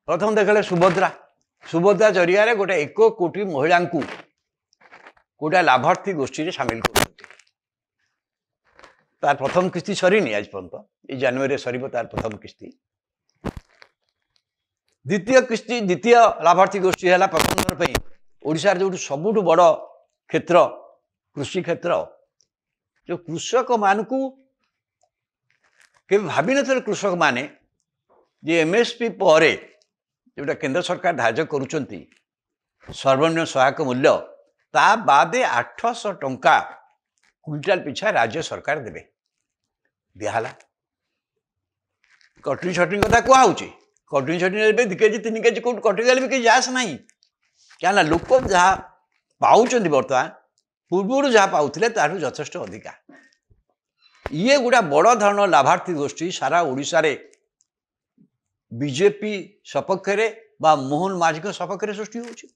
प्रथम देखले सुभद्रा सुभद्रा जरिया गोटे 1 कोटी महिला को गोटे लाभार्थी गोष्ठी सामिल कर तार प्रथम किस्ती सरीनी आज पर्यंत ये जनवरी सर तार प्रथम किस्ती द्वितीय किस्ती द्वितीय लाभार्थी गोष्ठी है प्रथम थर पर ओडिशार जो सबुठ बड़ क्षेत्र कृषि क्षेत्र जो कृषक मान को भावी न कृषक माने जे एमएसपी पर जोटा केंद्र सरकार धार्य करुँच सर्वनिम्न सहायक मूल्य ता बादे 800 टंका क्विंटाल पिछा राज्य सरकार देवे दिहाला कटनी छटनी कथा कहूँ कटनी छटनी 2 केजी 3 केजी कौट कटिगले भी कहीं आस ना क्या लोक जहाँ पाँच बर्तमान पूर्व जहाँ पाते ताठू यथेष्ट अधिका ये गोटा बड़ धरण लाभार्थी गोष्ठी सारा ओडिशा रे बीजेपी सपक्ष रे बा मोहन माझी सपक्ष सृष्टि होची।